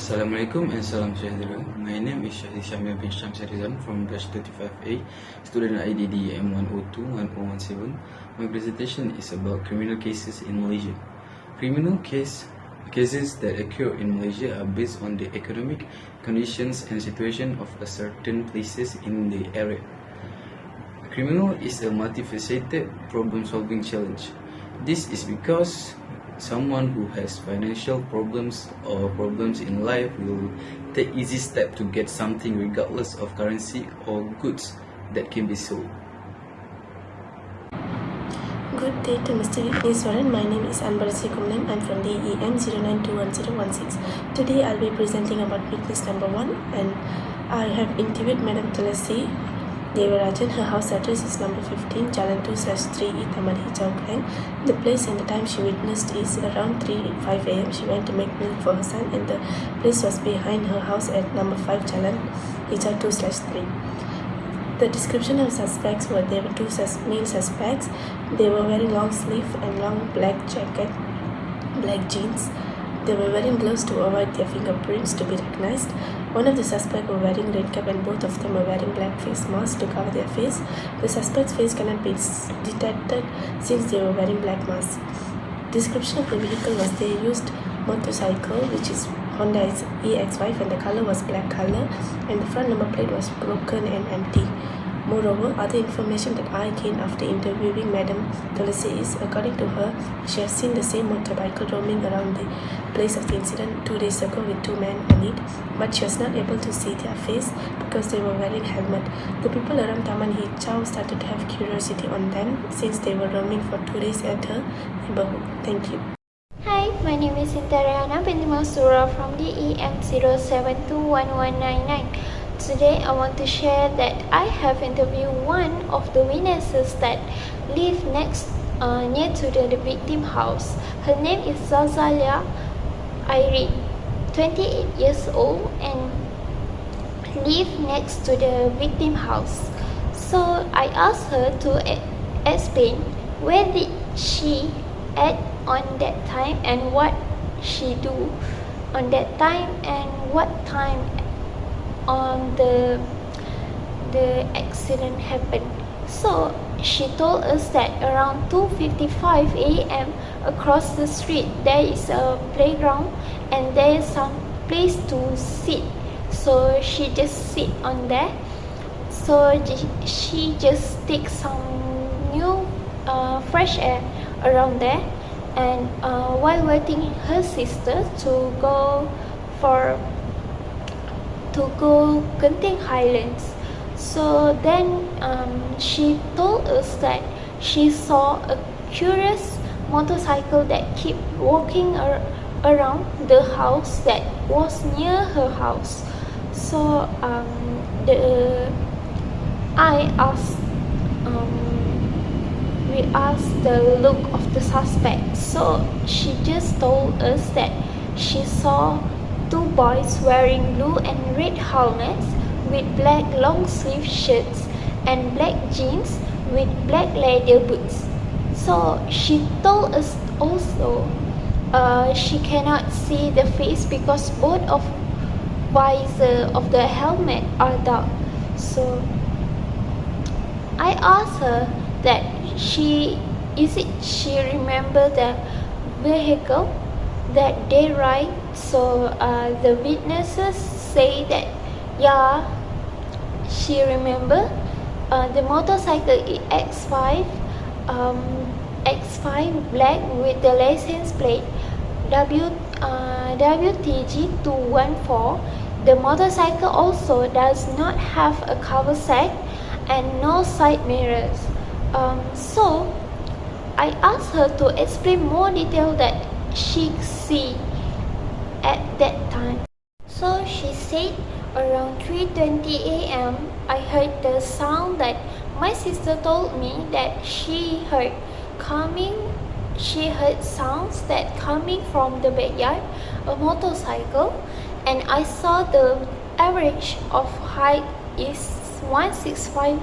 Assalamualaikum and salam sejahtera. My name is Shahid Syamil bin Syamsi Rizan from batch 35A, student IDD M102-1017. My presentation is about criminal cases in Malaysia. Criminal cases that occur in Malaysia are based on the economic conditions and situation of a certain places in the area. Criminal is a multifaceted problem-solving challenge. This is because someone who has financial problems or problems in life will take easy step to get something regardless of currency or goods that can be sold. Good day to Mr. Iswaran. My name is Anbarasi Kumlam. I'm from the EM 0921016. Today I'll be presenting about witness number 1, and I have interviewed Madam Tulasi Devarajan. Her house address is number 15, Jalan 2/3 E Taman Hijau Klang. The place and the time she witnessed is around 3:05 am. She went to make milk for her son, and the place was behind her house at number 5, Jalan Hijau 2/3. The description of suspects were there were two male suspects. They were wearing long sleeve and long black jacket, black jeans. They were wearing gloves to avoid their fingerprints to be recognized. One of the suspects were wearing red cap, and both of them were wearing black face masks to cover their face. The suspect's face cannot be detected since they were wearing black masks. Description of the vehicle was they used motorcycle, which is Honda EX5, and the color was black color, and the front number plate was broken and empty. Moreover, other information that I gained after interviewing Madam Tulasi is, according to her, she has seen the same motorbike roaming around the place of the incident 2 days ago with two men on it, but she was not able to see their face because they were wearing helmet. The people around Taman Hijau started to have curiosity on them since they were roaming for 2 days at her neighborhood. Thank you. Hi, my name is Intariana binti Masura from the EM 0721199. Today I want to share that I have interviewed one of the witnesses that live near to the victim house. Her name is Zazalia Irene, 28 years old, and live next to the victim house. So I asked her to explain where did she at on that time and what she do on that time and what time on the accident happened. So she told us that around 2:55 am across the street there is a playground and there is some place to sit. So she just sit on there. So she just take some new fresh air around there, and while waiting her sister to go Genting Highlands. So then she told us that she saw a curious motorcycle that kept walking around the house that was near her house. So we asked the look of the suspect. So she just told us that she saw two boys wearing blue and red helmets with black long sleeve shirts and black jeans with black leather boots. So she told us also she cannot see the face because both of visor of the helmet are dark. So I asked her that she remember the vehicle that they ride. So the witnesses say that yeah, she remember the motorcycle is X5 black with the license plate WTG 214. The motorcycle also does not have a cover set and no side mirrors. So I asked her to explain more detail that she see at that time. So she said around 3:20 am I heard the sound that my sister told me that she heard sounds that coming from the backyard, a motorcycle, and I saw the average of height is 165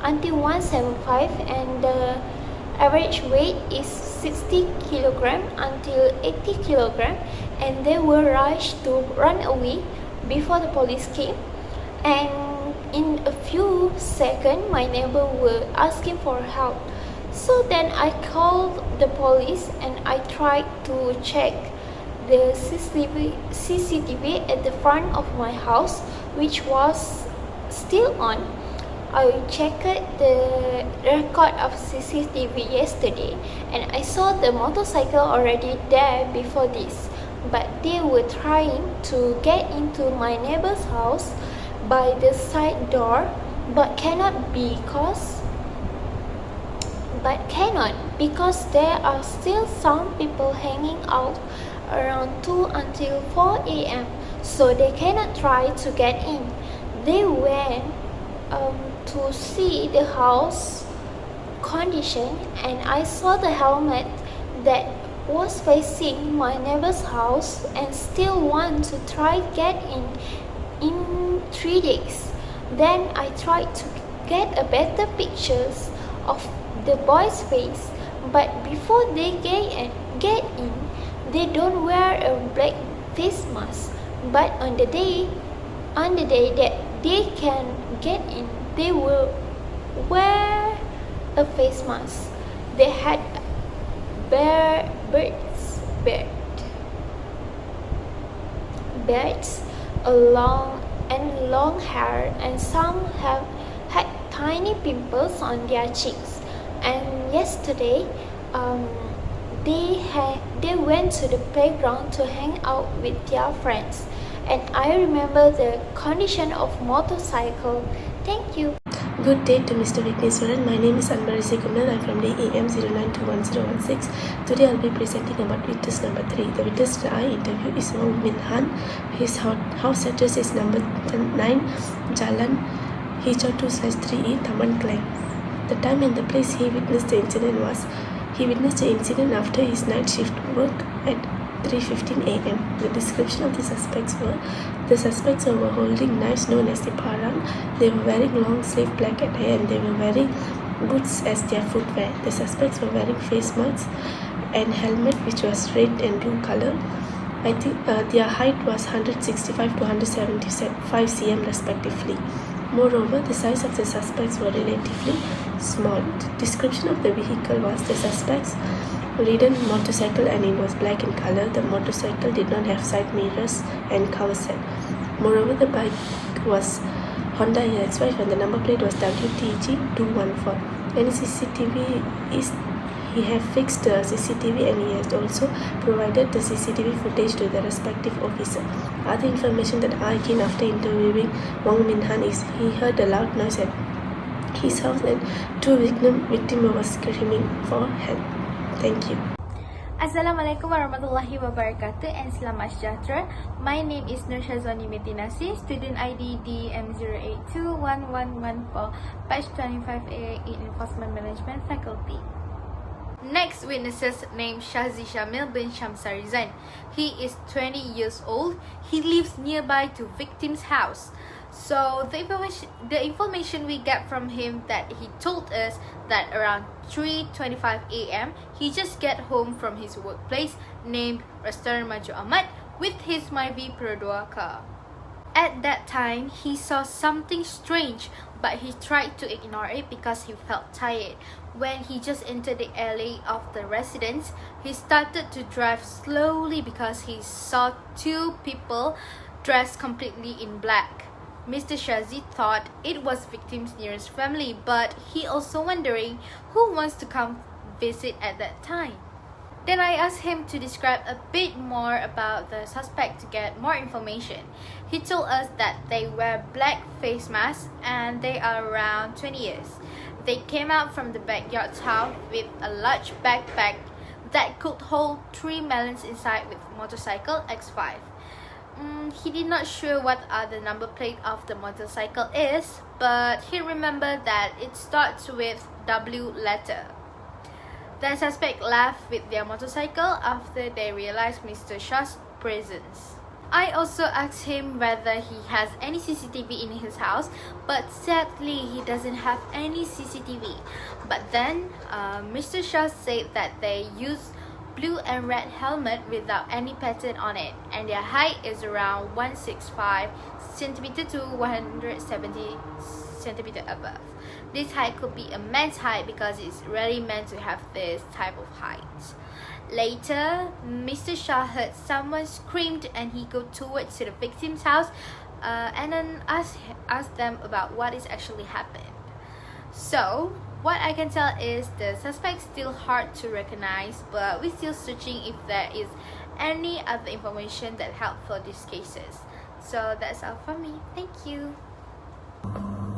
until 175, and the average weight is 60 kg until 80 kg, and they were rushed to run away before the police came. And in a few seconds, my neighbor were asking for help. So then I called the police and I tried to check the CCTV at the front of my house, which was still on. I checked the record of CCTV yesterday and I saw the motorcycle already there before this, but they were trying to get into my neighbor's house by the side door, but cannot because there are still some people hanging out around 2 until 4 a.m. so they cannot try to get in. They went to see the house condition, and I saw the helmet that was facing my neighbor's house and still want to try get in 3 days. Then I tried to get a better pictures of the boy's face, but before they get in, they don't wear a black face mask. But on the day that they can get in, they will wear a face mask. They had beards, long hair, and some have had tiny pimples on their cheeks. And yesterday, they went to the playground to hang out with their friends. And I remember the condition of motorcycle. Thank you. Good day to Mr. Vigneswaran. My name is Anbarisi Kumar. I'm from the EM 09211016. Today I'll be presenting about witness number 3. The witness that I interview is Wong Min Han. His house address is number 9 Jalan Hijau 2/3E, Taman Klang. The time and the place he witnessed the incident after his night shift work at 3:15 a.m. The description of the suspects were holding knives known as the parang. They were wearing long sleeve black hair and they were wearing boots as their footwear. The suspects were wearing face masks and helmet which was red and blue color. I think their height was 165 to 175 cm respectively. Moreover, the size of the suspects were relatively small. The description of the vehicle was the suspects ridden motorcycle and it was black in color. The motorcycle did not have side mirrors and cover set. Moreover, the bike was Honda EX5 and the number plate was WTG214. And he have fixed the CCTV and he has also provided the CCTV footage to the respective officer. Other information that I gained after interviewing Wong Min Han is he heard a loud noise at his house and 2 victims were screaming for help. Thank you. Assalamualaikum warahmatullahi wabarakatuh and selamat sejahtera. My name is Nur Shazwani Metinasi, student ID DM08211114, batch 25A in Enforcement Management Faculty. Next witnesses named Shazi Shamil bin Shamsarizan. He is 20 years old. He lives nearby to victim's house. So the information we get from him that he told us that around 3:25 a.m. he just get home from his workplace named Restaurant Maju Ahmad with his Myvi Pro 2 car. At that time, he saw something strange, but he tried to ignore it because he felt tired. When he just entered the alley of the residence, he started to drive slowly because he saw 2 people dressed completely in black. Mr. Shazi thought it was victim's nearest family, but he also wondering who wants to come visit at that time. Then I asked him to describe a bit more about the suspect to get more information. He told us that they wear black face masks and they are around 20 years. They came out from the backyard's house with a large backpack that could hold 3 melons inside with motorcycle X5. He did not sure what the number plate of the motorcycle is, but he remembered that it starts with W letter. The suspect left with their motorcycle after they realized Mr. Shah's presence. I also asked him whether he has any CCTV in his house, but sadly he doesn't have any CCTV. But then Mr. Shah said that they use blue and red helmet without any pattern on it, and their height is around 165 centimeter to 170 centimeter above. This height could be a man's height because it's really meant to have this type of height. Later, Mr. Shah heard someone screamed and he go towards to the victim's house and then asked them about what is actually happened. So, what I can tell is the suspect still hard to recognize, but we're still searching if there is any other information that help for these cases. So that's all from me. Thank you.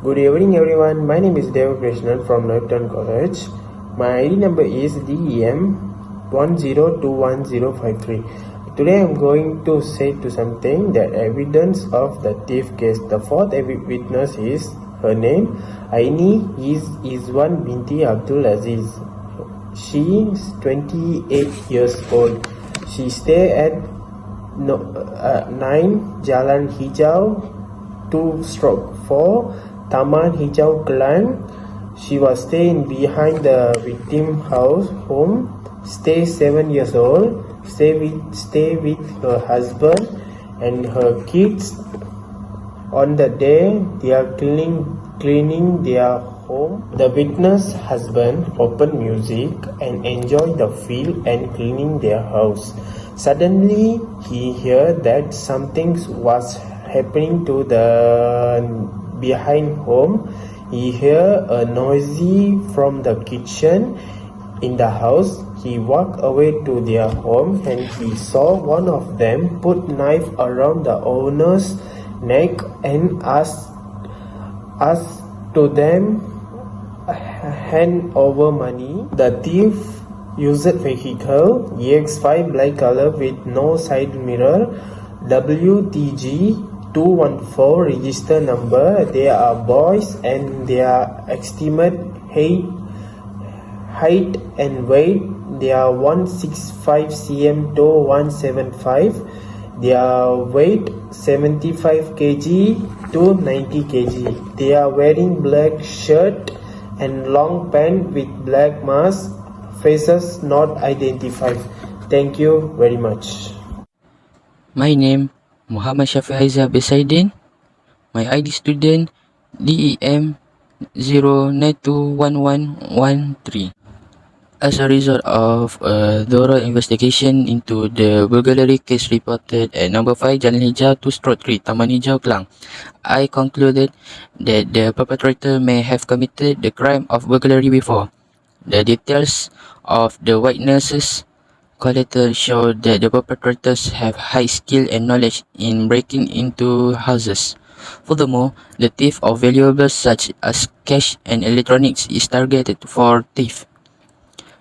Good evening everyone, my name is Deva Krishnan from Norton College. My ID number is DEM 10211053. Today I am going to say to something that evidence of the thief case. The fourth witness is, her name Aini is Izwan binti Abdul Aziz. She is 28 years old. She stay at 9 Jalan Hijau 2/4 Taman Hijau Kelang. She was staying behind the victim house home. Stay 7 years old. Stay with her husband and her kids. On the day they are cleaning their home, the witness husband opened music and enjoyed the feel and cleaning their house. Suddenly he heard that something was happening to the behind home. He heard a noisy from the kitchen in the house. He walked away to their home and he saw one of them put knife around the owner's neck and asked to them hand over money. The thief used vehicle EX5 black color with no side mirror, WTG 214 register number. They are boys and their estimate height and weight. They are 165 cm to 175. Their weight 75 kg to 90 kg. They are wearing black shirt and long pant with black mask. Faces not identified. Thank you very much. My name Muhammad Shafi Aiza Besaidin. My ID student DEM 0921113. As a result of a thorough investigation into the burglary case reported at number 5 Jalan Hijau 2/3 Taman Hijau Kelang, I concluded that the perpetrator may have committed the crime of burglary before. The details of the witnesses collected show that the perpetrators have high skill and knowledge in breaking into houses. Furthermore, the thief of valuables such as cash and electronics is targeted for theft,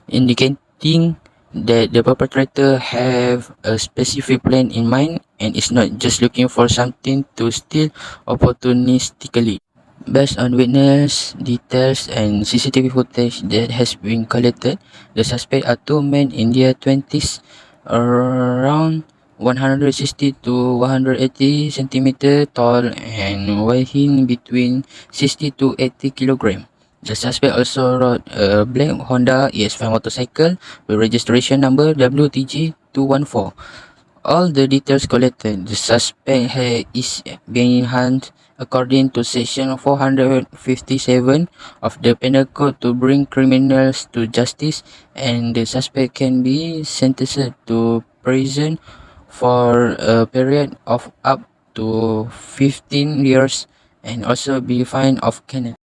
indicating that the perpetrator have a specific plan in mind and is not just looking for something to steal opportunistically. Based on witness details and CCTV footage that has been collected, the suspects are two men in their 20s, around 160 to 180 centimeter tall and weighing between 60 to 80 kilogram. The suspect also rode a black Honda EX5 motorcycle with registration number WTG 214. All the details collected, the suspect is being hunted according to Section 457 of the Penal Code to bring criminals to justice, and the suspect can be sentenced to prison for a period of up to 15 years and also be fined of Kenya.